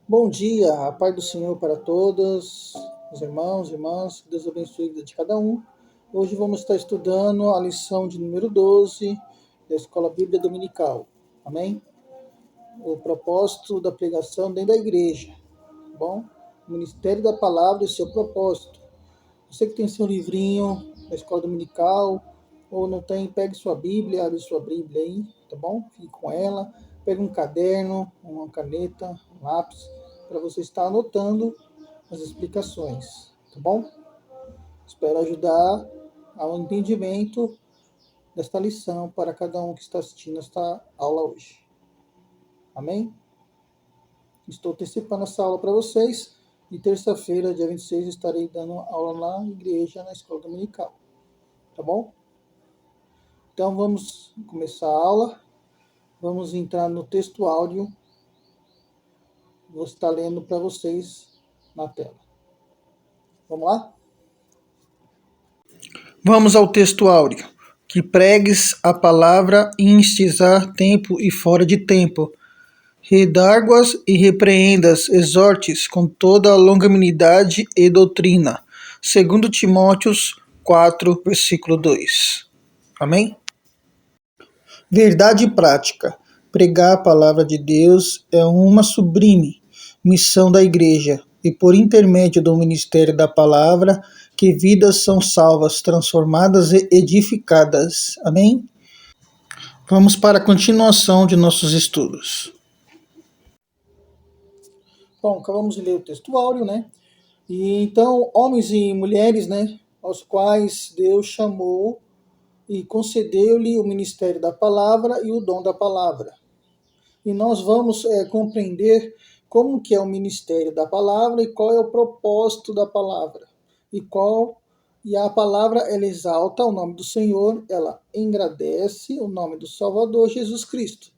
Bom dia, a paz do Senhor para todos, os irmãos, irmãs, que Deus abençoe a vida de cada um. Hoje vamos estar estudando a lição de número 12 da Escola Bíblica Dominical. Amém? O propósito da pregação dentro da igreja. Tá bom? O Ministério da Palavra e o seu propósito. Você que tem seu livrinho da Escola Dominical ou não tem, pegue sua Bíblia, abre sua Bíblia aí, tá bom? Fique com ela. Pegue um caderno, uma caneta, um lápis, para você estar anotando as explicações, tá bom? Espero ajudar ao entendimento desta lição para cada um que está assistindo esta aula hoje. Amém? Estou antecipando essa aula para vocês e terça-feira, dia 26, estarei dando aula na igreja, na escola dominical, tá bom? Então vamos começar a aula. Vamos entrar no texto áudio. Vou estar lendo para vocês na tela. Vamos lá? Vamos ao texto áudio. Que pregues a palavra em incisar tempo e fora de tempo. Redarguas e repreendas, exortes com toda a longanimidade e doutrina. 2 Timóteo 4, versículo 2. Amém? Verdade prática. Pregar a palavra de Deus é uma sublime missão da igreja e por intermédio do ministério da palavra que vidas são salvas, transformadas e edificadas. Amém? Vamos para a continuação de nossos estudos. Bom, acabamos de ler o texto áureo, né? E então, homens e mulheres, né, aos quais Deus chamou e concedeu-lhe o ministério da palavra e o dom da palavra. E nós vamos compreender como que é o ministério da palavra e qual é o propósito da palavra. E a palavra, ela exalta o nome do Senhor, ela engrandece o nome do Salvador, Jesus Cristo.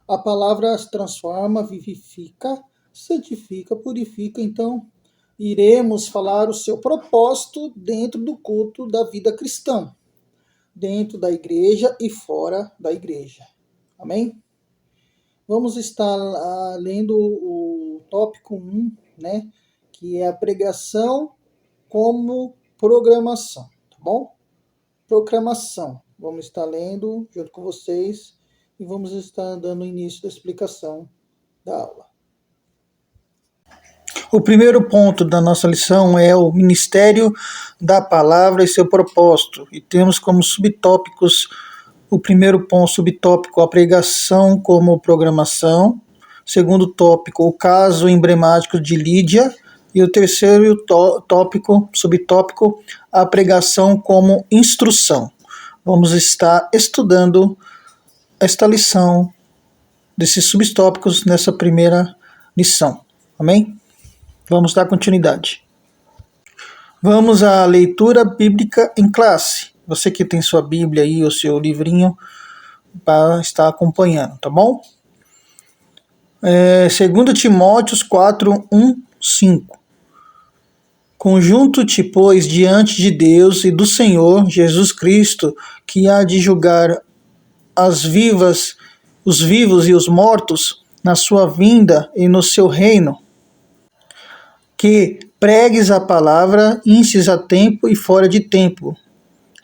A palavra transforma, vivifica, santifica, purifica. Então, iremos falar o seu propósito dentro do culto da vida cristã, dentro da igreja e fora da igreja. Amém? Vamos estar lendo o tópico 1, né, que é a pregação como programação, tá bom? Proclamação. Vamos estar lendo junto com vocês e vamos estar dando início da explicação da aula. O primeiro ponto da nossa lição é o ministério da palavra e seu propósito. E temos como subtópicos o primeiro ponto, subtópico, a pregação como programação. Segundo tópico, o caso emblemático de Lídia. E o terceiro tópico, subtópico, a pregação como instrução. Vamos estar estudando esta lição, desses subtópicos, nessa primeira lição. Amém? Vamos dar continuidade. Vamos à leitura bíblica em classe. Você que tem sua Bíblia aí, o seu livrinho, para estar acompanhando, tá bom? 2 Timóteo 4, 1, 5. Conjunto-te, pois, diante de Deus e do Senhor Jesus Cristo, que há de julgar os vivos e os mortos na sua vinda e no seu reino. Que pregues a palavra incisa tempo e fora de tempo.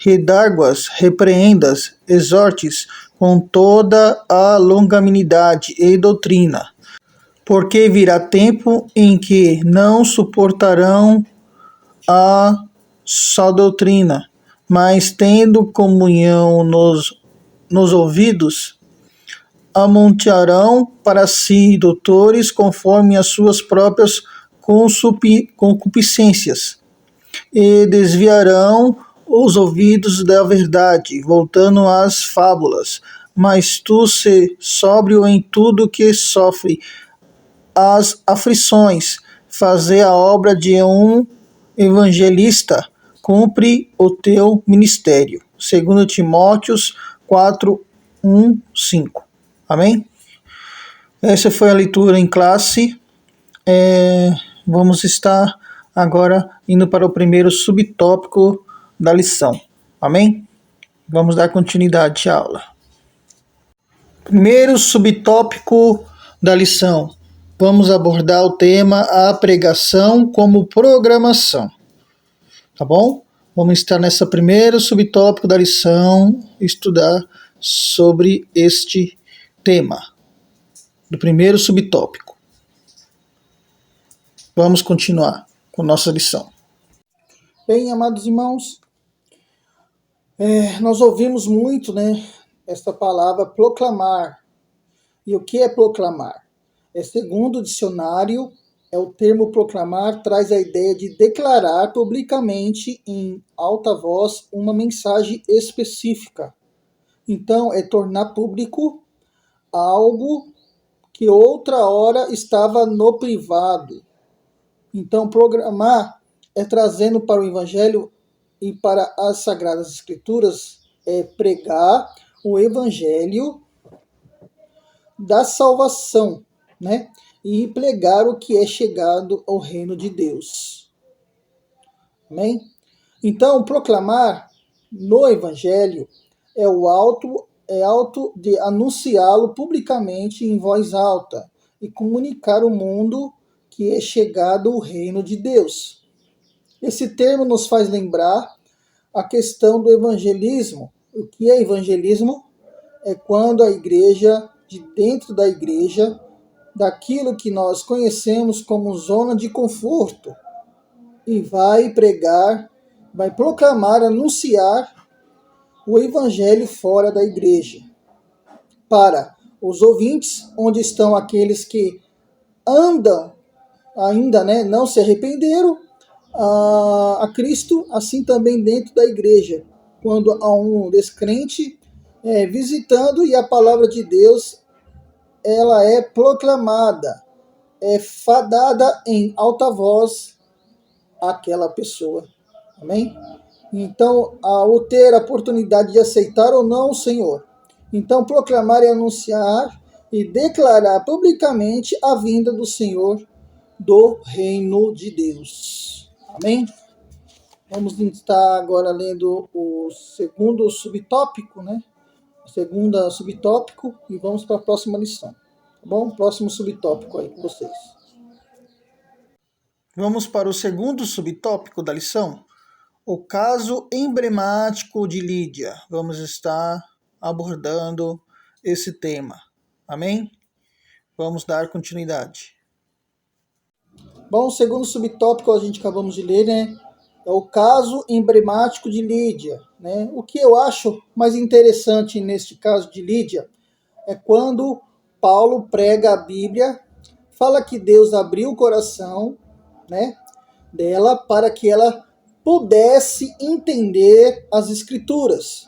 Redarguas, repreendas, exortes com toda a longanimidade e doutrina. Porque virá tempo em que não suportarão a só doutrina, mas tendo comunhão nos ouvidos, amontoarão para si doutores conforme as suas próprias concupiscências, e desviarão os ouvidos da verdade, voltando às fábulas. Mas tu se sóbrio em tudo que sofre as aflições, fazer a obra de um evangelista, cumpre o teu ministério. 2 Timóteo 4, 1, 5. Amém? Essa foi a leitura em classe. Vamos estar agora indo para o primeiro subtópico da lição. Amém? Vamos dar continuidade à aula. Primeiro subtópico da lição. vamos abordar o tema a pregação como programação, tá bom? Vamos estar nessa primeiro subtópico da lição, estudar sobre este tema, do primeiro subtópico. Vamos continuar com nossa lição. Bem, amados irmãos, nós ouvimos muito, essa palavra proclamar. E o que é proclamar? Segundo o dicionário, o termo proclamar traz a ideia de declarar publicamente em alta voz uma mensagem específica. Então, é tornar público algo que outra hora estava no privado. Então, proclamar é trazendo para o Evangelho e para as Sagradas Escrituras, é pregar o Evangelho da salvação, e pregar o que é chegado ao reino de Deus. Amém? Então, proclamar no Evangelho é alto de anunciá-lo publicamente em voz alta e comunicar ao mundo que é chegado o reino de Deus. Esse termo nos faz lembrar a questão do evangelismo. O que é evangelismo? É quando a igreja, de dentro da igreja, daquilo que nós conhecemos como zona de conforto, e vai pregar, vai proclamar, anunciar o evangelho fora da igreja. Para os ouvintes, onde estão aqueles que andam ainda, não se arrependeram a Cristo, assim também dentro da igreja, quando há um descrente visitando e a palavra de Deus ela é proclamada, é fadada em alta voz àquela pessoa. Amém? Então, ao ter a oportunidade de aceitar ou não o Senhor, então proclamar e anunciar e declarar publicamente a vinda do Senhor do reino de Deus. Amém? Vamos estar agora lendo o segundo subtópico, Segunda subtópico, e vamos para a próxima lição. Tá bom? Próximo subtópico aí com vocês. Vamos para o segundo subtópico da lição, o caso emblemático de Lídia. Vamos estar abordando esse tema. Amém? Vamos dar continuidade. Bom, o segundo subtópico a gente acabamos de ler, é o caso emblemático de Lídia. O que eu acho mais interessante neste caso de Lídia é quando Paulo prega a Bíblia, fala que Deus abriu o coração dela para que ela pudesse entender as Escrituras.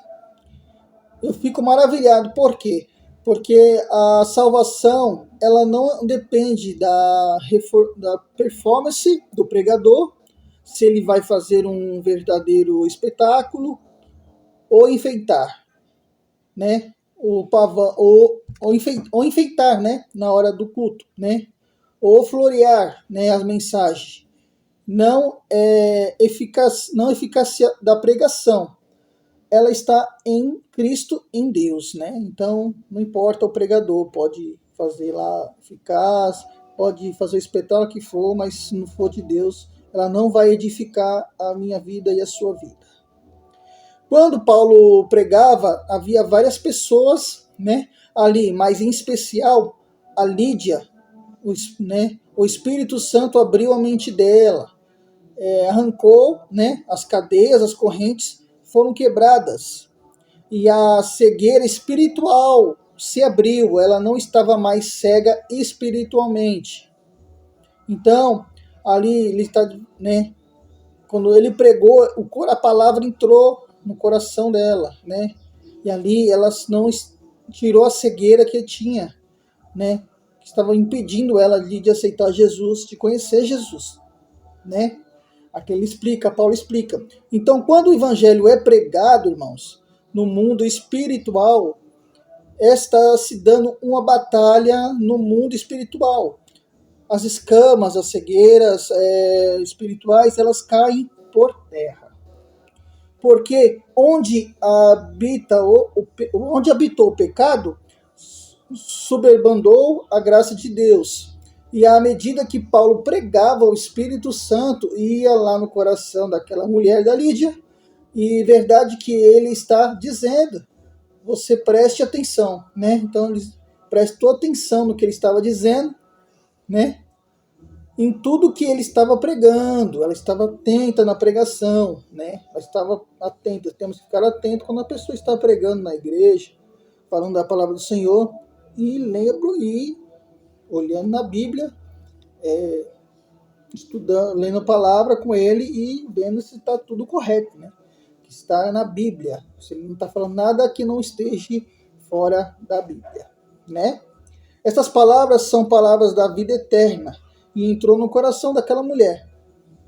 Eu fico maravilhado, por quê? Porque a salvação ela não depende da performance do pregador, se ele vai fazer um verdadeiro espetáculo, ou enfeitar, o pavão, ou enfeitar, na hora do culto, ou florear, as mensagens. Não é eficácia da pregação. Ela está em Cristo, em Deus, Então, não importa o pregador, pode fazer lá eficaz, pode fazer o espetáculo que for, mas se não for de Deus, ela não vai edificar a minha vida e a sua vida. Quando Paulo pregava, havia várias pessoas, ali, mas em especial a Lídia, o Espírito Santo abriu a mente dela, arrancou, as cadeias, as correntes foram quebradas, e a cegueira espiritual se abriu, ela não estava mais cega espiritualmente. Então, ali ele está, quando ele pregou, a palavra entrou no coração dela, e ali ela não tirou a cegueira que tinha, que estava impedindo ela de aceitar Jesus, de conhecer Jesus, Aqui ele explica, Paulo explica. Então, quando o evangelho é pregado, irmãos, no mundo espiritual, está se dando uma batalha no mundo espiritual. As escamas, as cegueiras espirituais, elas caem por terra. Porque onde habitou o pecado, soberbandou a graça de Deus. E à medida que Paulo pregava, o Espírito Santo ia lá no coração daquela mulher da Lídia, e verdade que ele está dizendo, você preste atenção, né? Então ele prestou atenção no que ele estava dizendo, né? Em tudo que ele estava pregando, ela estava atenta na pregação, né? Ela estava atenta, temos que ficar atento quando a pessoa está pregando na igreja, falando da palavra do Senhor, e lembro e olhando na Bíblia, estudando, lendo a palavra com ele e vendo se está tudo correto, né? Que está na Bíblia. Se ele não está falando nada que não esteja fora da Bíblia, né? Essas palavras são palavras da vida eterna e entrou no coração daquela mulher,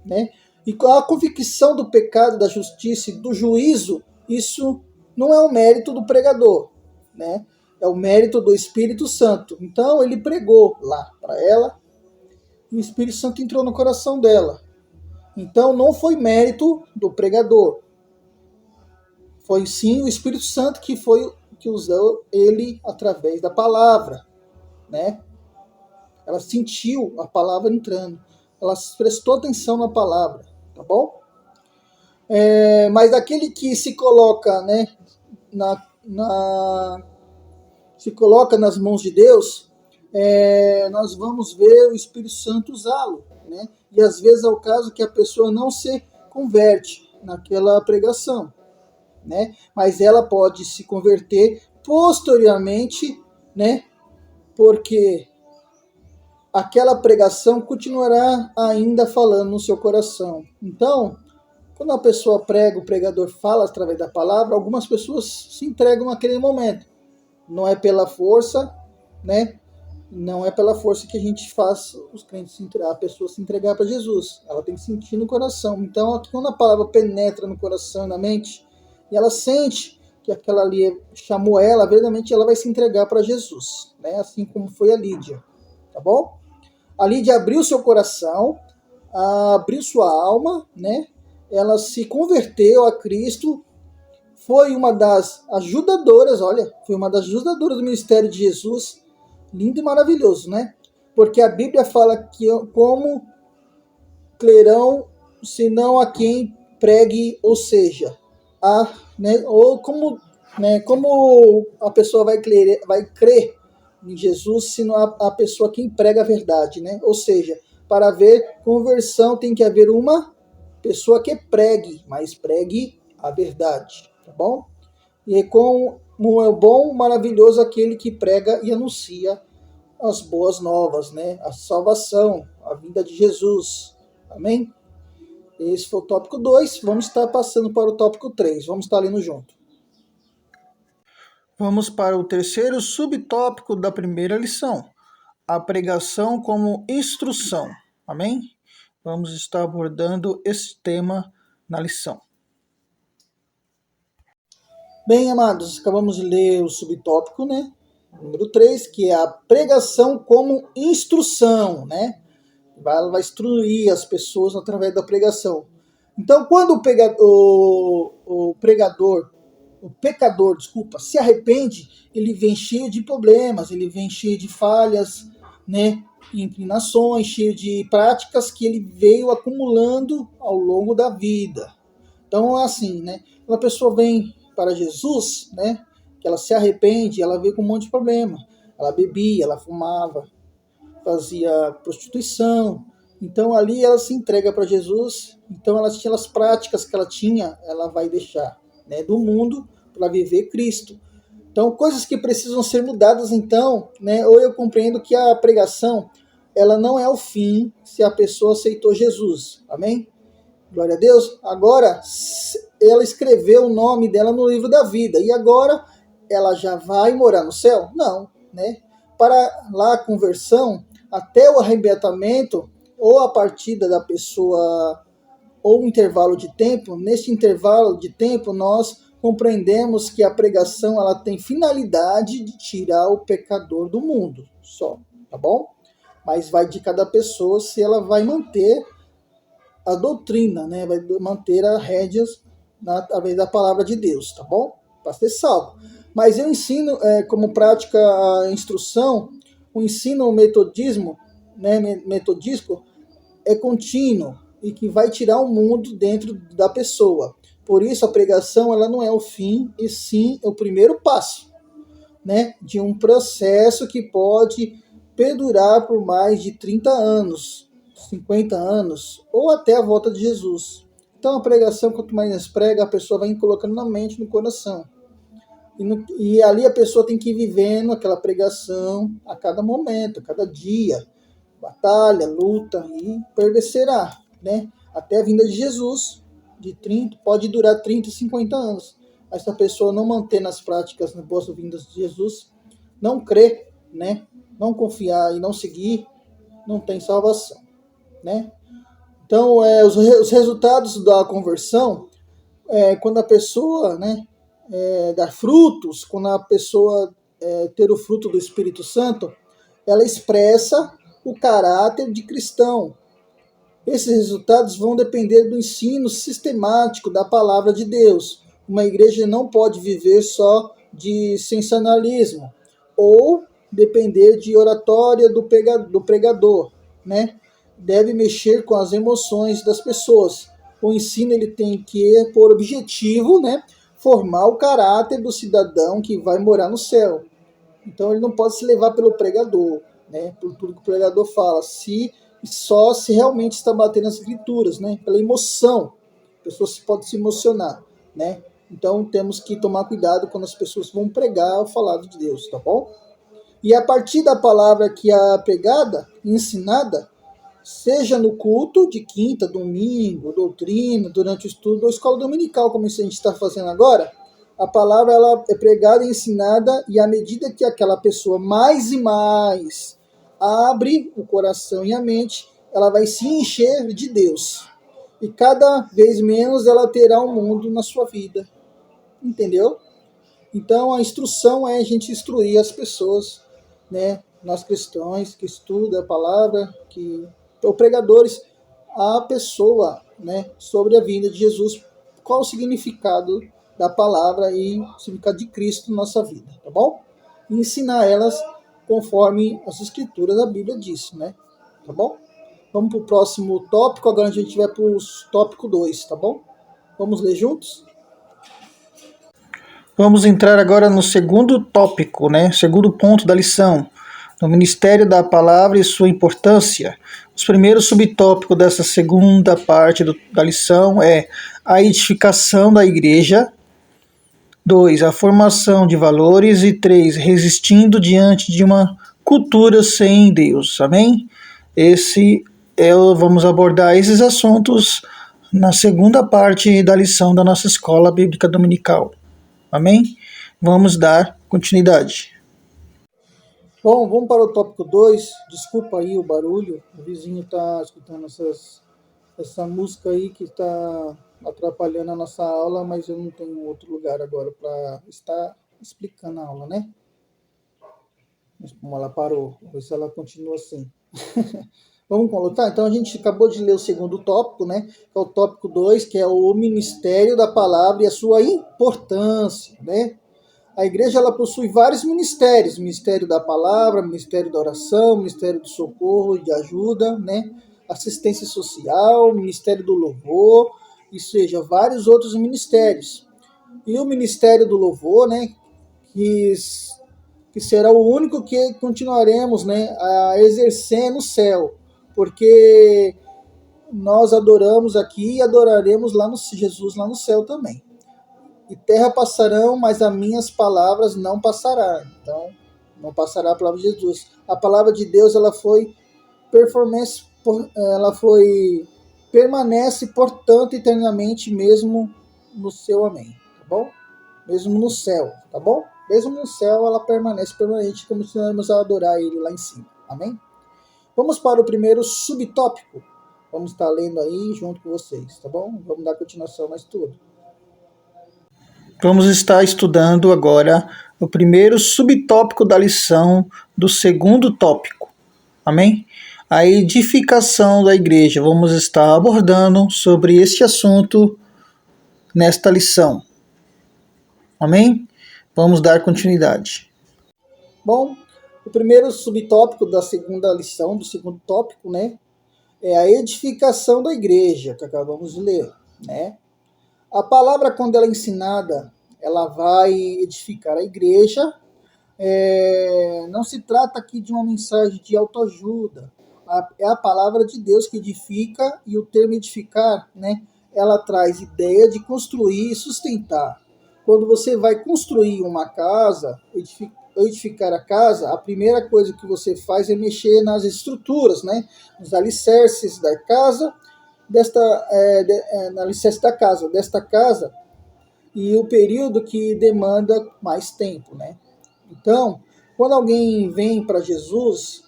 né? E a convicção do pecado, da justiça e do juízo, isso não é o mérito do pregador, né? É o mérito do Espírito Santo. Então ele pregou lá para ela e o Espírito Santo entrou no coração dela. Então não foi mérito do pregador. Foi sim o Espírito Santo que usou ele através da palavra, né? Ela sentiu a palavra entrando. Ela prestou atenção na palavra, tá bom? Mas aquele que se coloca, né, se coloca nas mãos de Deus, nós vamos ver o Espírito Santo usá-lo, né? E às vezes é o caso que a pessoa não se converte naquela pregação, né? Mas ela pode se converter posteriormente, né? Porque aquela pregação continuará ainda falando no seu coração. Então, quando a pessoa prega, o pregador fala através da palavra, algumas pessoas se entregam naquele momento. Não é pela força, né? Não é pela força que a gente faz os crentes a pessoa se entregar para Jesus. Ela tem que sentir no coração. Então, quando a palavra penetra no coração e na mente, e ela sente que aquela ali chamou ela, verdadeiramente ela vai se entregar para Jesus, né? Assim como foi a Lídia, tá bom? A Lídia abriu seu coração, abriu sua alma, né? Ela se converteu a Cristo, foi uma das ajudadoras, foi uma das ajudadoras do ministério de Jesus. Lindo e maravilhoso, né? Porque a Bíblia fala que como clerão, senão a quem pregue, ou seja, ou como a pessoa vai crer em Jesus, senão a pessoa quem prega a verdade, né? Ou seja, para haver conversão tem que haver uma pessoa que pregue, mas pregue a verdade, tá bom? E como é bom, maravilhoso aquele que prega e anuncia as boas novas, né? A salvação, a vinda de Jesus. Amém? Esse foi o tópico 2. Vamos estar passando para o tópico 3. Vamos estar lendo junto. Vamos para o terceiro subtópico da primeira lição. A pregação como instrução. Amém? Vamos estar abordando esse tema na lição. Bem, amados, acabamos de ler o subtópico, né? Número 3, que é a pregação como instrução, né? Ela vai instruir as pessoas através da pregação. Então, quando o pecador, se arrepende, ele vem cheio de problemas, ele vem cheio de falhas, né? Inclinações, cheio de práticas que ele veio acumulando ao longo da vida. Então, assim, né? Quando a pessoa vem para Jesus, né? Que ela se arrepende, ela veio com um monte de problema. Ela bebia, ela fumava, fazia prostituição. Então ali ela se entrega para Jesus. Então ela tinha as práticas que ela tinha, ela vai deixar, né, do mundo para viver Cristo. Então coisas que precisam ser mudadas. Então, né? Ou eu compreendo que a pregação ela não é o fim se a pessoa aceitou Jesus. Amém? Glória a Deus. Agora ela escreveu o nome dela no livro da vida e agora ela já vai morar no céu? Não, né? Para lá a conversão, até o arrebatamento, ou a partida da pessoa, ou um intervalo de tempo, nesse intervalo de tempo nós compreendemos que a pregação ela tem finalidade de tirar o pecador do mundo, só, tá bom? Mas vai de cada pessoa se ela vai manter a doutrina, né? Vai manter as rédeas através da palavra de Deus, tá bom? Para ser salvo. Mas eu ensino como prática a instrução, o ensino o metodismo né, metodístico é contínuo e que vai tirar o mundo dentro da pessoa. Por isso a pregação ela não é o fim, e sim é o primeiro passo, né, de um processo que pode perdurar por mais de 30 anos, 50 anos, ou até a volta de Jesus. Então a pregação, quanto mais prega, a pessoa vai colocando na mente, no coração. E ali a pessoa tem que ir vivendo aquela pregação a cada momento, a cada dia, batalha, luta, e permanecerá, né? Até a vinda de Jesus, pode durar 30, 50 anos. Mas se a pessoa não manter nas práticas nas boas vindas de Jesus, não crer, né? Não confiar e não seguir, não tem salvação, né? Então, os resultados da conversão, quando a pessoa, né, dar frutos, quando a pessoa ter o fruto do Espírito Santo, ela expressa o caráter de cristão. Esses resultados vão depender do ensino sistemático da palavra de Deus. Uma igreja não pode viver só de sensacionalismo ou depender de oratória do pregador, né? Deve mexer com as emoções das pessoas. O ensino ele tem que, por objetivo, né, formar o caráter do cidadão que vai morar no céu. Então ele não pode se levar pelo pregador, né, por tudo que o pregador fala, só se realmente está batendo as escrituras, né, pela emoção. A pessoa pode se emocionar, né? Então temos que tomar cuidado quando as pessoas vão pregar o falado de Deus, tá bom? E a partir da palavra que é pregada, ensinada, seja no culto de quinta, domingo, doutrina, durante o estudo ou escola dominical, como isso a gente está fazendo agora, a palavra ela é pregada e ensinada, e à medida que aquela pessoa mais e mais abre o coração e a mente, ela vai se encher de Deus. E cada vez menos ela terá um mundo na sua vida. Entendeu? Então a instrução é a gente instruir as pessoas, né? Nós cristãos que estudam a palavra, ou pregadores, a pessoa, né, sobre a vinda de Jesus, qual o significado da palavra e o significado de Cristo na nossa vida, tá bom? E ensinar elas conforme as escrituras da Bíblia diz, né? Tá bom? Vamos para o próximo tópico, agora a gente vai para o tópico 2, tá bom? Vamos ler juntos? Vamos entrar agora no segundo tópico, né? Segundo ponto da lição, no ministério da palavra e sua importância. Os primeiros subtópicos dessa segunda parte da lição é a edificação da igreja, 2, a formação de valores e 3, resistindo diante de uma cultura sem Deus. Amém? Vamos abordar esses assuntos na segunda parte da lição da nossa escola bíblica dominical. Amém? Vamos dar continuidade. Bom, vamos para o tópico 2. Desculpa aí o barulho. O vizinho está escutando essa música aí que está atrapalhando a nossa aula, mas eu não tenho outro lugar agora para estar explicando a aula, né? Mas como ela parou, vamos ver se ela continua assim. Vamos colocar? Então a gente acabou de ler o segundo tópico, né? Que é o tópico 2, que é o ministério da palavra e a sua importância, né? A igreja ela possui vários ministérios: ministério da palavra, ministério da oração, ministério do socorro e de ajuda, né? Assistência social, ministério do louvor, ou seja, vários outros ministérios. E o ministério do louvor, né? Que será o único que continuaremos, né, a exercer no céu, porque nós adoramos aqui e adoraremos lá no Jesus lá no céu também. E terra passarão, mas as minhas palavras não passarão. Então, não passará a palavra de Jesus. A palavra de Deus permanece, portanto, eternamente, mesmo no seu amém, tá bom? Mesmo no céu, tá bom? Mesmo no céu, ela permanece permanente, como se nós a adorar ele lá em cima, amém? Vamos para o primeiro subtópico. Vamos estar lendo aí junto com vocês, tá bom? Vamos dar continuação a estudo. Vamos estar estudando agora o primeiro subtópico da lição do segundo tópico. Amém? A edificação da igreja. Vamos estar abordando sobre este assunto nesta lição. Amém? Vamos dar continuidade. Bom, O primeiro subtópico da segunda lição, do segundo tópico, né, é a edificação da igreja, que acabamos de ler, né? A palavra, quando ela é ensinada, ela vai edificar a igreja. Não se trata aqui de uma mensagem de autoajuda. É a palavra de Deus que edifica, e o termo edificar, né, ela traz ideia de construir e sustentar. Quando você vai construir uma casa, edificar a casa, a primeira coisa que você faz é mexer nas estruturas, né, nos alicerces da casa, na alicerce da casa, desta casa, e o período que demanda mais tempo, né? Então, quando alguém vem para Jesus,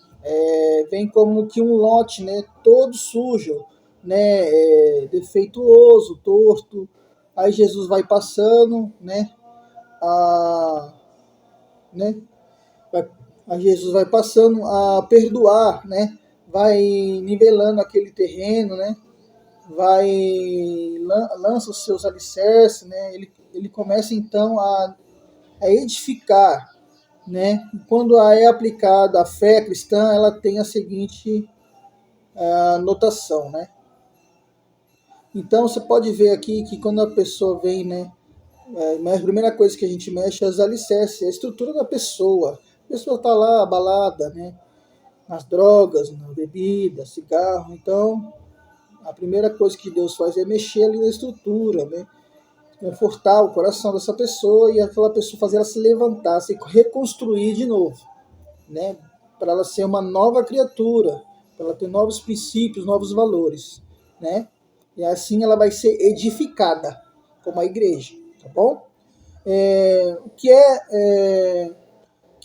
vem como que um lote, né, todo sujo, né, defeituoso, torto. Aí Jesus vai passando, né, a, né, a Jesus vai passando a perdoar, né, vai nivelando aquele terreno, né, lança os seus alicerces, né, ele começa então a edificar, né? Quando é aplicada a fé cristã, ela tem a seguinte notação, né? Então você pode ver aqui que quando a pessoa vem, né, a primeira coisa que a gente mexe é os alicerces, a estrutura da pessoa. A pessoa está lá abalada, né, nas drogas, na bebida, cigarro. Então a primeira coisa que Deus faz é mexer ali na estrutura, né? Confortar o coração dessa pessoa e aquela pessoa fazer ela se levantar, se reconstruir de novo, né? Para ela ser uma nova criatura, para ela ter novos princípios, novos valores, né? E assim ela vai ser edificada como a igreja, tá bom? Que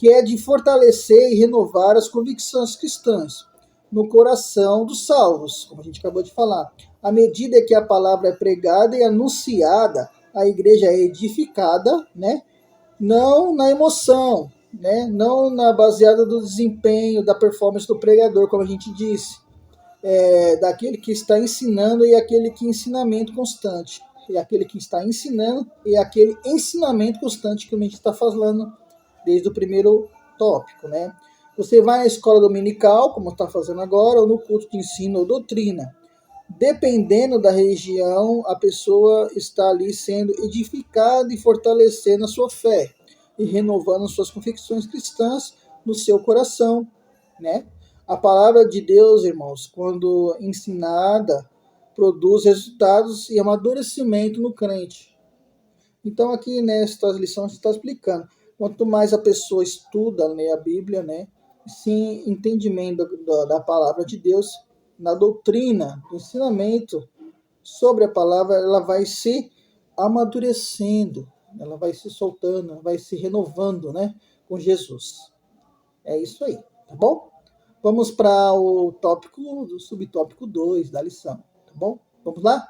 é de fortalecer e renovar as convicções cristãs no coração dos salvos, como a gente acabou de falar. À medida que a palavra é pregada e anunciada, a igreja é edificada, né? Não na emoção, né? Não na baseada do desempenho, da performance do pregador, como a gente disse, daquele que está ensinando e aquele que ensinamento constante. E aquele que está ensinando e aquele ensinamento constante que a gente está falando desde o primeiro tópico, né? Você vai na escola dominical, como está fazendo agora, ou no culto de ensino ou doutrina. Dependendo da região, a pessoa está ali sendo edificada e fortalecendo a sua fé e renovando suas convicções cristãs no seu coração, né? A palavra de Deus, irmãos, quando ensinada, produz resultados e amadurecimento no crente. Então aqui nesta lição está explicando, quanto mais a pessoa estuda, lê a Bíblia, né, sim, entendimento da palavra de Deus, na doutrina, no ensinamento sobre a palavra, ela vai se amadurecendo, ela vai se soltando, vai se renovando, né, com Jesus. É isso aí, tá bom? Vamos para o subtópico 2 da lição, tá bom? Vamos lá?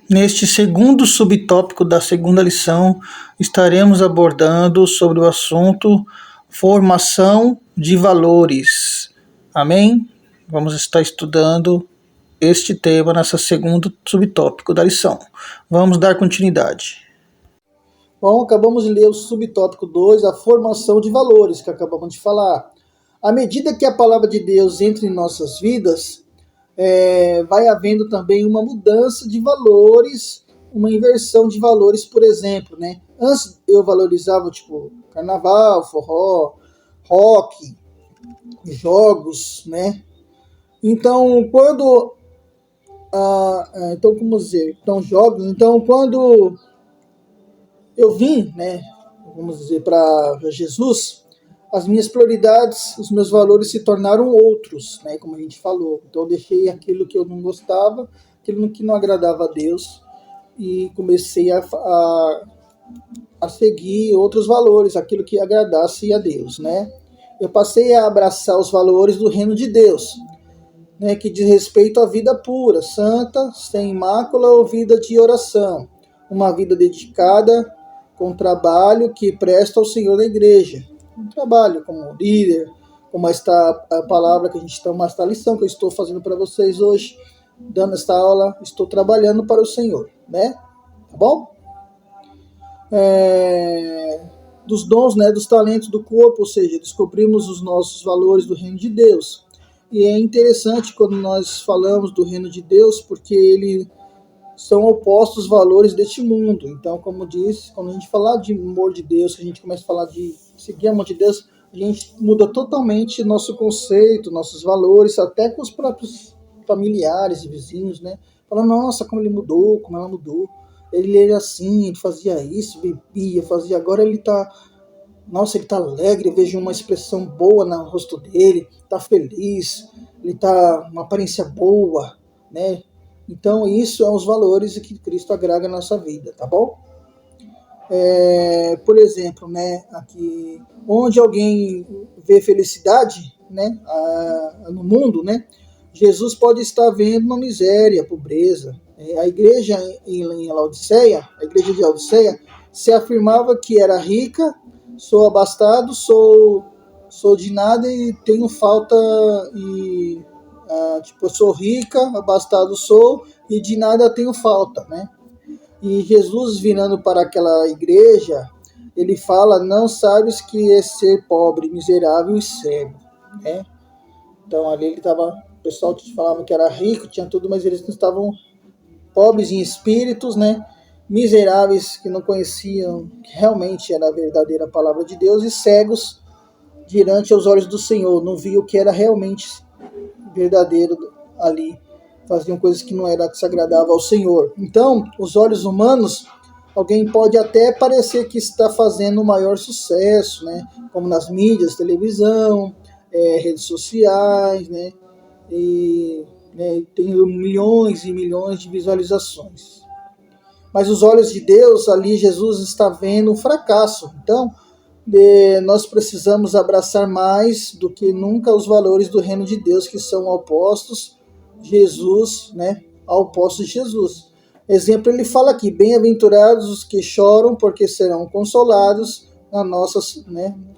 Neste segundo subtópico da segunda lição, estaremos abordando sobre o assunto formação de valores. Amém? Vamos estar estudando este tema nessa segundo subtópico da lição. Vamos dar continuidade. Bom, acabamos de ler o subtópico 2, a formação de valores, que acabamos de falar. À medida que a palavra de Deus entra em nossas vidas, vai havendo também uma mudança de valores, uma inversão de valores, por exemplo, né? Antes eu valorizava, tipo, carnaval, forró, rock, jogos, né? Então, como dizer, então jogos, então quando eu vim, né, vamos dizer, para Jesus, as minhas prioridades, os meus valores se tornaram outros, né, como a gente falou. Então eu deixei aquilo que eu não gostava, aquilo que não agradava a Deus, e comecei a seguir outros valores, aquilo que agradasse a Deus, né. Eu passei a abraçar os valores do reino de Deus, né, que diz respeito à vida pura, santa, sem mácula ou vida de oração, uma vida dedicada com trabalho que presta ao Senhor da igreja, um trabalho como líder, como esta a palavra que a gente está, esta lição que eu estou fazendo para vocês hoje, dando esta aula, estou trabalhando para o Senhor, né? Tá bom? dos dons, né, dos talentos do corpo, ou seja, descobrimos os nossos valores do reino de Deus. E é interessante quando nós falamos do reino de Deus, porque ele são opostos valores deste mundo. Então, como disse, quando a gente falar de amor de Deus, que a gente começa a falar de seguir o amor de Deus, a gente muda totalmente nosso conceito, nossos valores, até com os próprios familiares e vizinhos, né? Fala, nossa, como ele mudou, como ela mudou. Ele era assim, ele fazia isso, bebia, fazia. Agora ele tá, nossa, ele tá alegre, eu vejo uma expressão boa no rosto dele, tá feliz, ele tá uma aparência boa, né? Então, isso são os valores que Cristo agrega na nossa vida, tá bom? Por exemplo, né, aqui, onde alguém vê felicidade, né, no mundo, né, Jesus pode estar vendo uma miséria, pobreza. A igreja em Laodiceia, a igreja de Laodiceia, se afirmava que era rica, sou abastado, sou de nada e tenho falta e tipo, eu sou rica, abastado sou e de nada tenho falta, né? E Jesus, virando para aquela igreja, ele fala, não sabes que é ser pobre, miserável e cego, né? Então ali ele estava, o pessoal falava que era rico, tinha tudo, mas eles não estavam pobres em espíritos, né? Miseráveis, que não conheciam que realmente era a verdadeira palavra de Deus, e cegos diante aos olhos do Senhor, não viam o que era realmente verdadeiro ali, faziam coisas que não era que se agradava ao Senhor. Então, os olhos humanos, alguém pode até parecer que está fazendo o maior sucesso, né? Como nas mídias, televisão, redes sociais, né? E tem milhões e milhões de visualizações. Mas os olhos de Deus, ali Jesus está vendo um fracasso. Então, nós precisamos abraçar mais do que nunca os valores do reino de Deus, que são opostos Jesus, né, ao oposto de Jesus. Exemplo, ele fala aqui, bem-aventurados os que choram, porque serão consolados,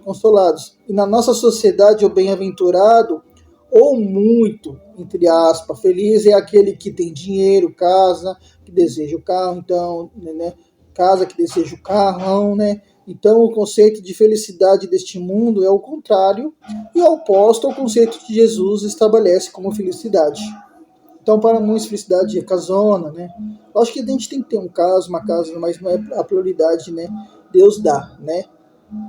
consolados. E na nossa sociedade, o bem-aventurado, ou muito, entre aspas, feliz é aquele que tem dinheiro, casa, que deseja o carro, então, né, casa que deseja o carrão, né? Então, o conceito de felicidade deste mundo é o contrário e é oposto ao conceito que Jesus estabelece como felicidade. Então, para muitos, felicidade é casona, né? Lógico que a gente tem que ter uma casa, mas não é a prioridade, né? Deus dá, né?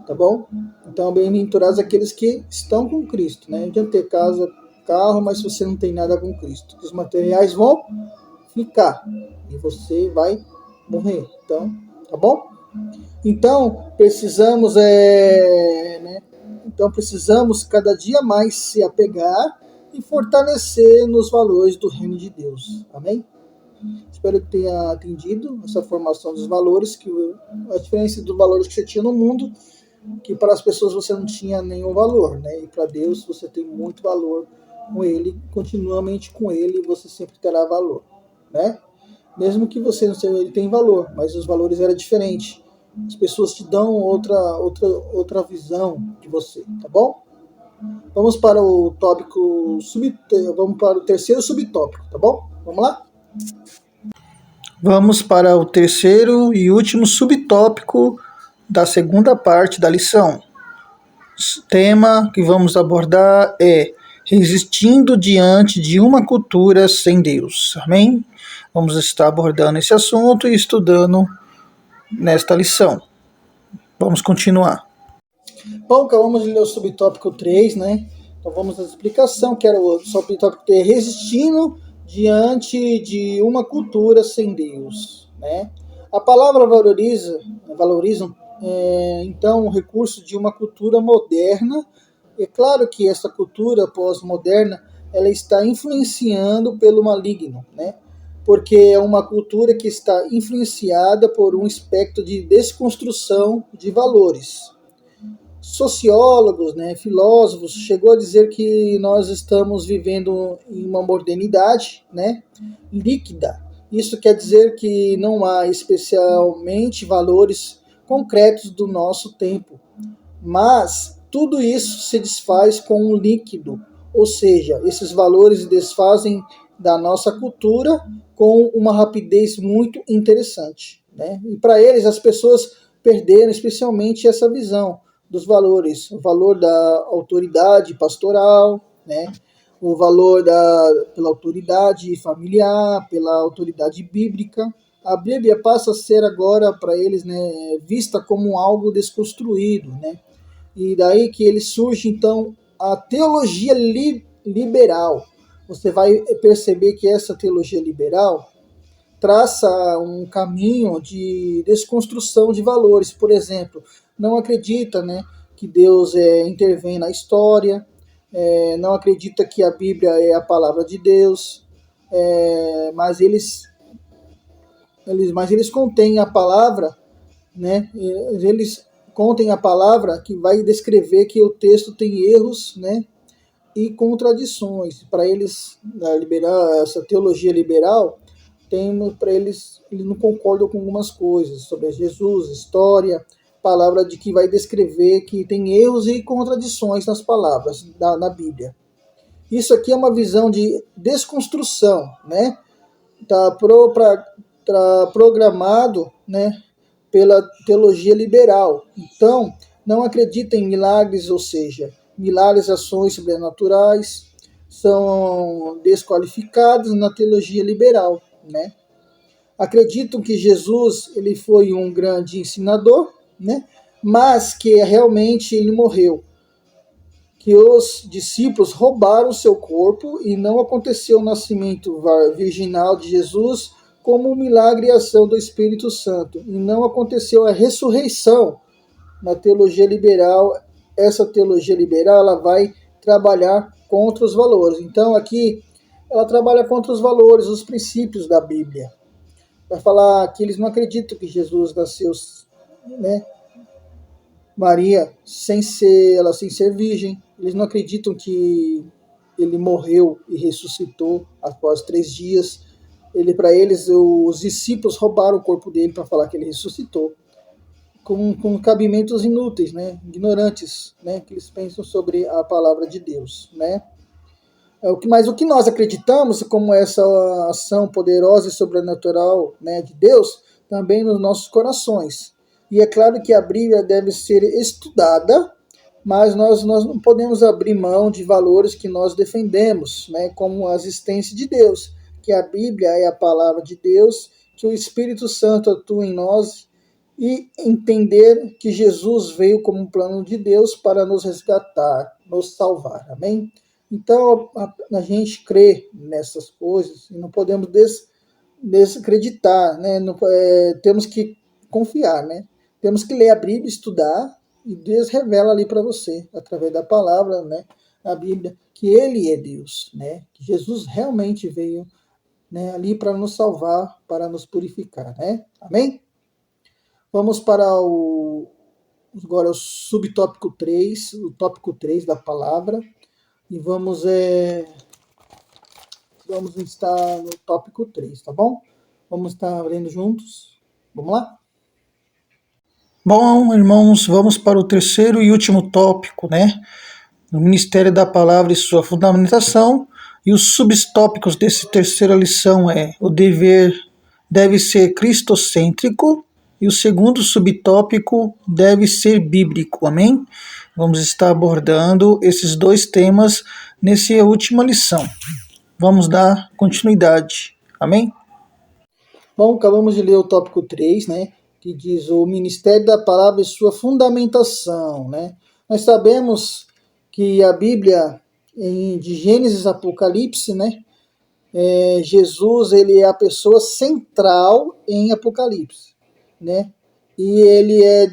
Tá bom? Então, bem-aventurados aqueles que estão com Cristo, né? Não adianta ter casa, carro, mas se você não tem nada com Cristo, os materiais vão ficar e você vai morrer. Então, tá bom? Então, precisamos precisamos cada dia mais se apegar e fortalecer nos valores do reino de Deus. Amém? Espero que tenha atendido essa formação dos valores, a diferença dos valores que você tinha no mundo, que para as pessoas você não tinha nenhum valor, né? E para Deus você tem muito valor com Ele, continuamente com Ele você sempre terá valor, né? Mesmo que você não seja, ele tem valor, mas os valores eram diferentes. As pessoas te dão outra visão de você, tá bom? Vamos para o tópico vamos para o terceiro subtópico, tá bom? Vamos lá? Vamos para o terceiro e último subtópico da segunda parte da lição. O tema que vamos abordar é resistindo diante de uma cultura sem Deus. Amém? Vamos estar abordando esse assunto e estudando nesta lição. Vamos continuar. Bom, vamos ler o subtópico 3, né? Então vamos à explicação, que era o subtópico 3, resistindo diante de uma cultura sem Deus, né? A palavra valoriza então o recurso de uma cultura moderna. É claro que essa cultura pós-moderna ela está influenciando pelo maligno, né? Porque é uma cultura que está influenciada por um espectro de desconstrução de valores. Sociólogos, né, filósofos, chegou a dizer que nós estamos vivendo em uma modernidade, né, líquida. Isso quer dizer que não há especialmente valores concretos do nosso tempo, mas tudo isso se desfaz com um líquido, ou seja, esses valores se desfazem da nossa cultura com uma rapidez muito interessante, né? E para eles, as pessoas perderam especialmente essa visão dos valores, o valor da autoridade pastoral, né? O valor pela autoridade familiar, pela autoridade bíblica. A Bíblia passa a ser agora para eles, né, vista como algo desconstruído, né? E daí que ele surge então a teologia liberal. Você vai perceber que essa teologia liberal traça um caminho de desconstrução de valores. Por exemplo, não acredita, né, que Deus intervém na história, não acredita que a Bíblia é a palavra de Deus, mas eles contêm a palavra, né? Eles contêm a palavra que vai descrever que o texto tem erros, né? E contradições. Para eles, essa teologia liberal, para eles não concordam com algumas coisas sobre Jesus, história, palavra de que vai descrever que tem erros e contradições nas palavras na Bíblia. Isso aqui é uma visão de desconstrução, né? Tá programado, né, pela teologia liberal. Então, não acredita em milagres, ou seja, milagres, ações sobrenaturais, são desqualificados na teologia liberal, né? Acreditam que Jesus ele foi um grande ensinador, né? Mas que realmente ele morreu. Que os discípulos roubaram seu corpo e não aconteceu o nascimento virginal de Jesus como um milagre e ação do Espírito Santo. E não aconteceu a ressurreição. Na teologia liberal, essa teologia liberal ela vai trabalhar contra os valores. Então aqui ela trabalha contra os valores, os princípios da Bíblia. Vai falar que eles não acreditam que Jesus nasceu, né, Maria sem ser virgem. Eles não acreditam que ele morreu e ressuscitou após 3 dias. Para eles, os discípulos roubaram o corpo dele para falar que ele ressuscitou. Com cabimentos inúteis, né, ignorantes, né, que eles pensam sobre a palavra de Deus, né. Mas o que nós acreditamos, como essa ação poderosa e sobrenatural, né, de Deus, também nos nossos corações. E é claro que a Bíblia deve ser estudada, mas nós não podemos abrir mão de valores que nós defendemos, né, como a existência de Deus, que a Bíblia é a palavra de Deus, que o Espírito Santo atua em nós, e entender que Jesus veio como um plano de Deus para nos resgatar, nos salvar. Amém? Então, a gente crê nessas coisas e não podemos desacreditar, né? Temos que confiar, né? Temos que ler a Bíblia, estudar, e Deus revela ali para você, através da palavra, né? A Bíblia, que Ele é Deus, né? Que Jesus realmente veio, né, ali para nos salvar, para nos purificar, né? Amém? Vamos para agora o subtópico 3, o tópico 3 da palavra. E vamos estar no tópico 3, tá bom? Vamos estar lendo juntos. Vamos lá? Bom, irmãos, vamos para o terceiro e último tópico, né? O Ministério da Palavra e sua fundamentação. E os subtópicos dessa terceira lição o dever deve ser cristocêntrico, e o segundo subtópico deve ser bíblico, amém? Vamos estar abordando esses 2 temas nessa última lição. Vamos dar continuidade, amém? Bom, acabamos de ler o tópico 3, né, que diz o Ministério da Palavra e sua fundamentação, né? Nós sabemos que a Bíblia, de Gênesis a Apocalipse, né, Jesus ele é a pessoa central em Apocalipse, né? E ele é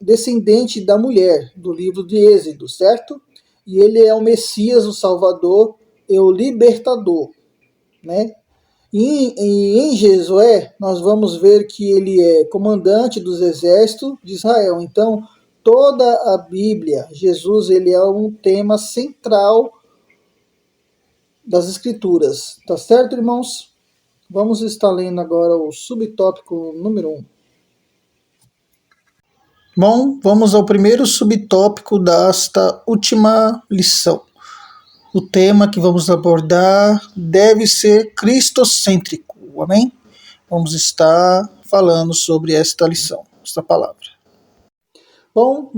descendente da mulher, do livro de Êxodo, certo? E ele é o Messias, o Salvador e o Libertador, né? E em Josué, nós vamos ver que ele é comandante dos exércitos de Israel. Então, toda a Bíblia, Jesus ele é um tema central das Escrituras. Tá certo, irmãos? Vamos estar lendo agora o subtópico número 1. Bom, vamos ao primeiro subtópico desta última lição. O tema que vamos abordar deve ser cristocêntrico, amém? Vamos estar falando sobre esta lição, essa palavra. Bom,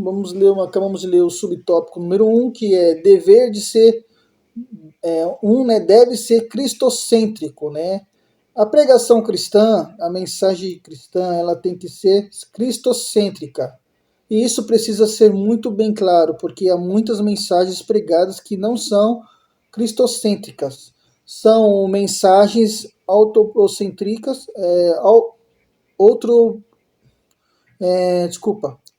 acabamos de ler o subtópico número 1, que é dever de ser deve ser cristocêntrico, né? A pregação cristã, a mensagem cristã, ela tem que ser cristocêntrica. E isso precisa ser muito bem claro, porque há muitas mensagens pregadas que não são cristocêntricas. São mensagens autocêntricas,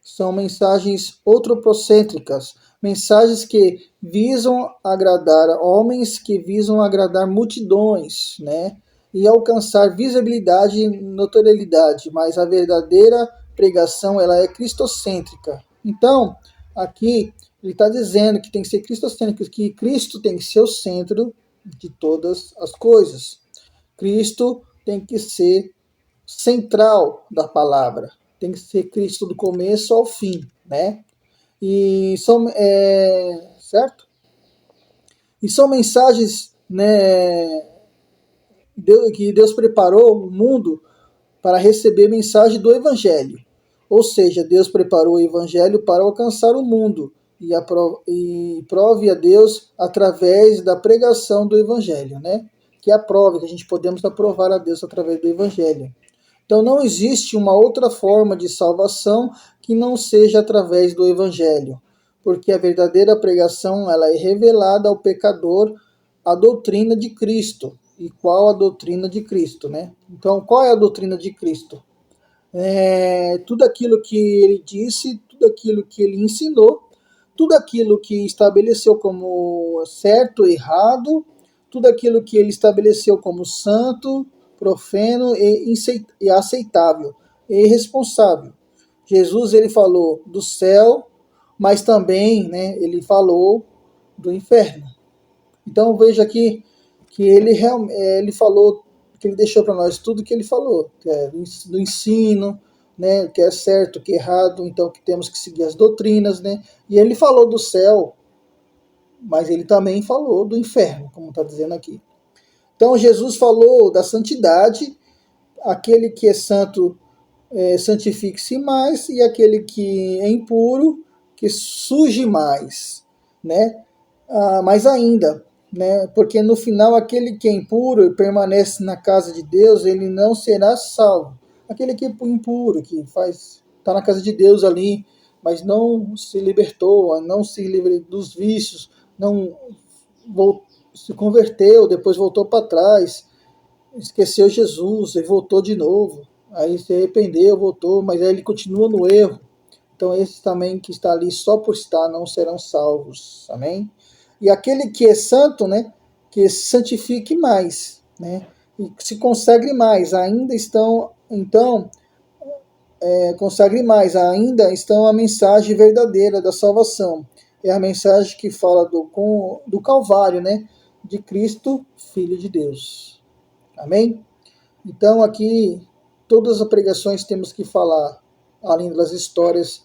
são mensagens outropocêntricas, mensagens que visam agradar homens, que visam agradar multidões, né? E alcançar visibilidade e notoriedade, mas a verdadeira pregação ela é cristocêntrica. Então, aqui ele está dizendo que tem que ser cristocêntrico, que Cristo tem que ser o centro de todas as coisas. Cristo tem que ser central da palavra. Tem que ser Cristo do começo ao fim, né? E são, certo? E são mensagens, né, que Deus preparou o mundo para receber mensagem do Evangelho. Ou seja, Deus preparou o Evangelho para alcançar o mundo e prove a Deus através da pregação do Evangelho, né? Que é a prova que a gente podemos aprovar a Deus através do Evangelho. Então não existe uma outra forma de salvação que não seja através do Evangelho, porque a verdadeira pregação ela é revelada ao pecador a doutrina de Cristo. E qual a doutrina de Cristo, né? Então, qual é a doutrina de Cristo? Tudo aquilo que ele disse, tudo aquilo que ele ensinou, tudo aquilo que estabeleceu como certo, errado, tudo aquilo que ele estabeleceu como santo, profano e aceitável e irresponsável. Jesus ele falou do céu, mas também, né, ele falou do inferno. Então veja aqui que ele falou, que ele deixou para nós tudo que ele falou, que é do ensino, né, que é certo, que é errado, então que temos que seguir as doutrinas, né? E ele falou do céu, mas ele também falou do inferno, como está dizendo aqui. Então Jesus falou da santidade, aquele que é santo santifique-se mais, e aquele que é impuro, que surge mais, né? Mais ainda, né? Porque no final aquele que é impuro e permanece na casa de Deus, ele não será salvo. Aquele que é impuro, que está na casa de Deus ali, mas não se libertou, não se livrou dos vícios, não se converteu, depois voltou para trás, esqueceu Jesus e voltou de novo. Aí se arrependeu, voltou, mas aí ele continua no erro. Então esses também que está ali só por estar não serão salvos. Amém? E aquele que é santo, né, que se santifique mais, né, e se consagre mais, ainda estão, então, consagre mais, ainda estão a mensagem verdadeira da salvação. É a mensagem que fala do Calvário, né, de Cristo, Filho de Deus. Amém? Então aqui, todas as pregações temos que falar, além das histórias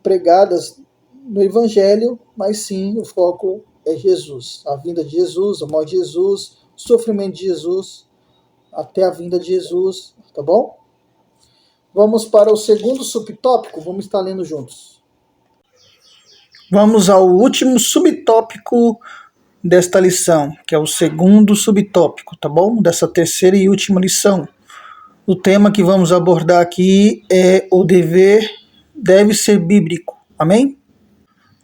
pregadas no Evangelho, mas sim, o foco é Jesus. A vinda de Jesus, a morte de Jesus, o sofrimento de Jesus, até a vinda de Jesus, tá bom? Vamos para o segundo subtópico, vamos estar lendo juntos. Vamos ao último subtópico desta lição, que é o segundo subtópico, tá bom? Dessa terceira e última lição. O tema que vamos abordar aqui é o dever deve ser bíblico. Amém?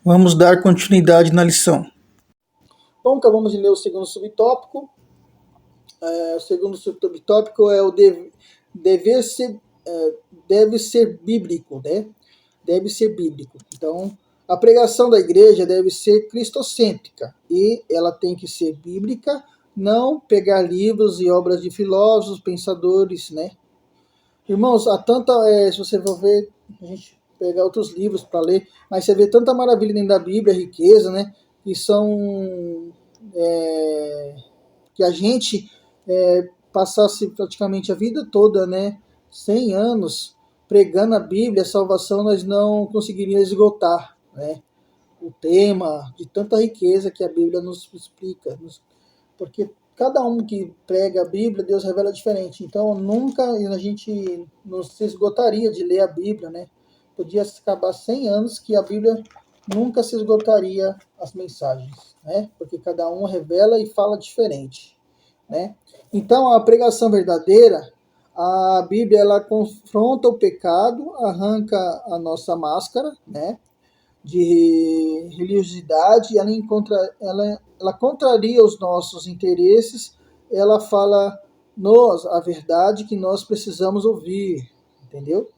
Vamos dar continuidade na lição. Bom, acabamos de ler o segundo subtópico. O segundo subtópico é o deve ser bíblico, né? Deve ser bíblico. Então, a pregação da igreja deve ser cristocêntrica e ela tem que ser bíblica, não pegar livros e obras de filósofos, pensadores, né? Irmãos, há tanta, se você for ver, a gente pegar outros livros para ler, mas você vê tanta maravilha dentro da Bíblia, riqueza, né? Que são que a gente passasse praticamente a vida toda, né? 100 anos pregando a Bíblia, a salvação, nós não conseguiríamos esgotar, né? O tema de tanta riqueza que a Bíblia nos explica, porque cada um que prega a Bíblia, Deus revela diferente. Então, nunca a gente não se esgotaria de ler a Bíblia, né? Podia acabar 100 anos que a Bíblia nunca se esgotaria as mensagens, né? Porque cada um revela e fala diferente, né? Então, a pregação verdadeira, a Bíblia, ela confronta o pecado, arranca a nossa máscara, né, de religiosidade, ela contraria os nossos interesses, ela fala a verdade que nós precisamos ouvir, entendeu?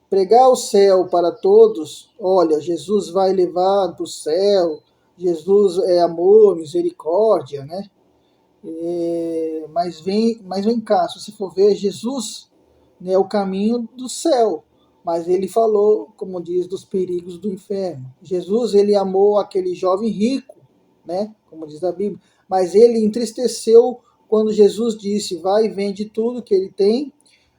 Pregar o céu para todos, olha, Jesus vai levar para o céu, Jesus é amor, misericórdia, né? Mas vem cá, se você for ver, Jesus, né, é o caminho do céu, mas ele falou, como diz, dos perigos do inferno. Jesus, ele amou aquele jovem rico, né, como diz a Bíblia, mas ele entristeceu quando Jesus disse, vai e vende tudo que ele tem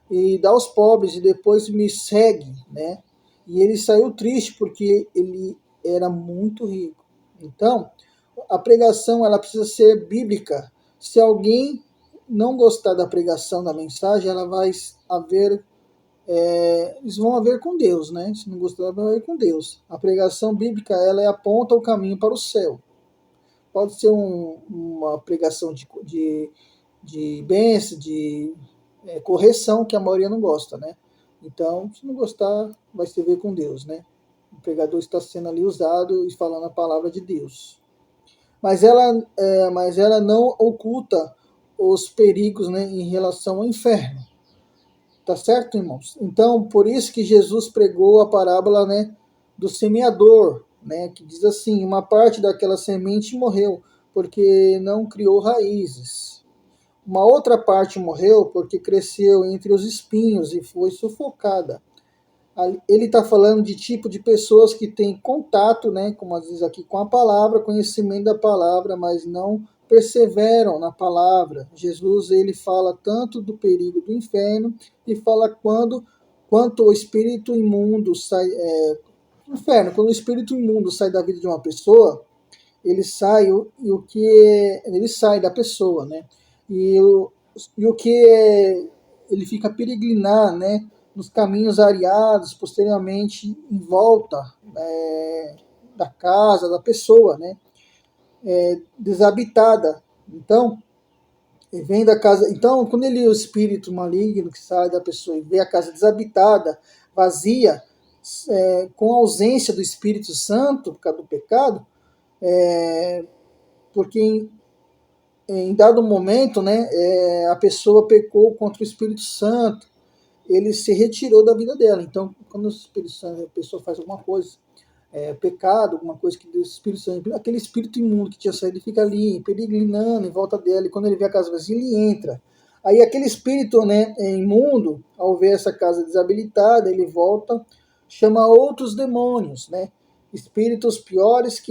e dá aos pobres e depois me segue, né? E ele saiu triste porque ele era muito rico. Então, a pregação ela precisa ser bíblica. Se alguém não gostar da pregação, da mensagem, ela vai haver, eles vão haver com Deus, né? Se não gostar, vai haver com Deus. A pregação bíblica, ela aponta o caminho para o céu. Pode ser uma pregação de bênção, de correção, que a maioria não gosta, né? Então, se não gostar, vai se ver com Deus, né? O pregador está sendo ali usado e falando a palavra de Deus. Mas ela não oculta os perigos, né, em relação ao inferno. Tá certo, irmãos? Então, por isso que Jesus pregou a parábola, né, do semeador, né, que diz assim, uma parte daquela semente morreu, porque não criou raízes. Uma outra parte morreu porque cresceu entre os espinhos e foi sufocada. Ele está falando de tipo de pessoas que têm contato, né, como diz aqui, com a palavra, conhecimento da palavra, mas não perseveram na palavra. Jesus, ele fala tanto do perigo do inferno e fala quanto o espírito imundo sai, inferno, quando o espírito imundo sai da vida de uma pessoa, ele sai ele sai da pessoa, né? E o que ele fica a peregrinar, né? Nos caminhos areados, posteriormente em volta da casa, da pessoa, né? Desabitada. Então, ele vem da casa. Então, quando o espírito maligno que sai da pessoa e vê a casa desabitada, vazia, com a ausência do Espírito Santo, por causa do pecado, porque em dado momento, né, a pessoa pecou contra o Espírito Santo, ele se retirou da vida dela. Então, quando o Espírito Santo, a pessoa faz alguma coisa, pecado, alguma coisa que Deus, Espírito Santo, aquele espírito imundo que tinha saído, ele fica ali, peregrinando em volta dela, e quando ele vê a casa vazia, ele entra. Aí aquele espírito, né, imundo, ao ver essa casa desabilitada, ele volta, chama outros demônios, né? Espíritos piores,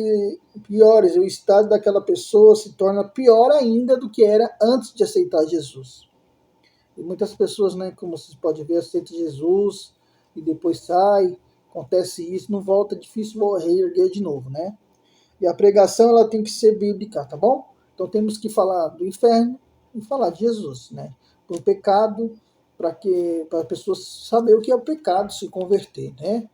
o estado daquela pessoa se torna pior ainda do que era antes de aceitar Jesus. E muitas pessoas, né, como vocês podem ver, aceitam Jesus e depois sai, acontece isso, não volta, é difícil reerguer de novo, né? E a pregação ela tem que ser bíblica, tá bom? Então temos que falar do inferno e falar de Jesus, né? Do pecado, para a pessoa saber o que é o pecado, se converter, né?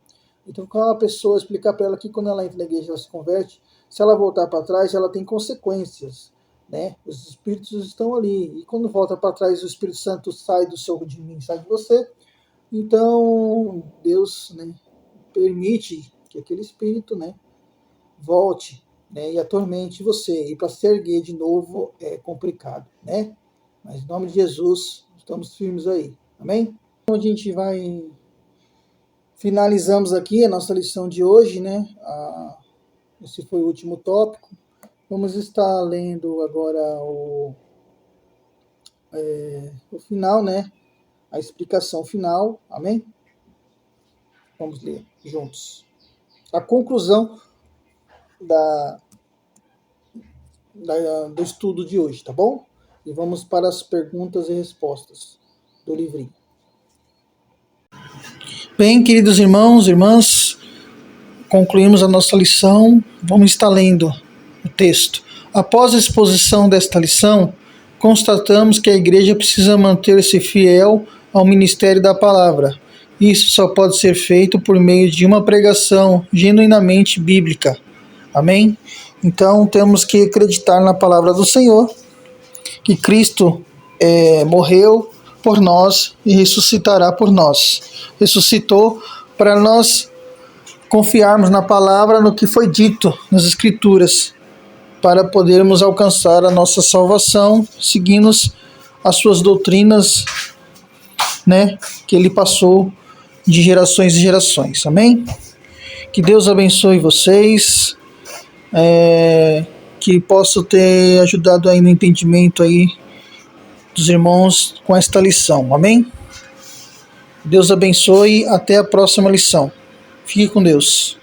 Então, quando a pessoa explicar para ela que quando ela entra na igreja, ela se converte, se ela voltar para trás, ela tem consequências, né? Os espíritos estão ali. E quando volta para trás, o Espírito Santo sai do seu de mim, sai de você. Então, Deus, né, permite que aquele espírito, né, volte, né, e atormente você. E para se erguer de novo é complicado, né? Mas em nome de Jesus, estamos firmes aí. Amém? Então, a gente vai... Finalizamos aqui a nossa lição de hoje, né? Esse foi o último tópico. Vamos estar lendo agora o final, né? A explicação final. Amém? Vamos ler juntos. A conclusão do estudo de hoje, tá bom? E vamos para as perguntas e respostas do livrinho. Bem, queridos irmãos e irmãs, concluímos a nossa lição. Vamos estar lendo o texto. Após a exposição desta lição, constatamos que a igreja precisa manter-se fiel ao ministério da palavra. Isso só pode ser feito por meio de uma pregação genuinamente bíblica. Amém? Então temos que acreditar na palavra do Senhor, que Cristo morreu por nós e ressuscitará por nós. Ressuscitou para nós confiarmos na palavra, no que foi dito nas Escrituras, para podermos alcançar a nossa salvação, seguindo as suas doutrinas, que ele passou de gerações em gerações. Amém? Que Deus abençoe vocês, que possa ter ajudado aí no entendimento aí dos irmãos com esta lição. Amém? Deus abençoe, até a próxima lição. Fique com Deus.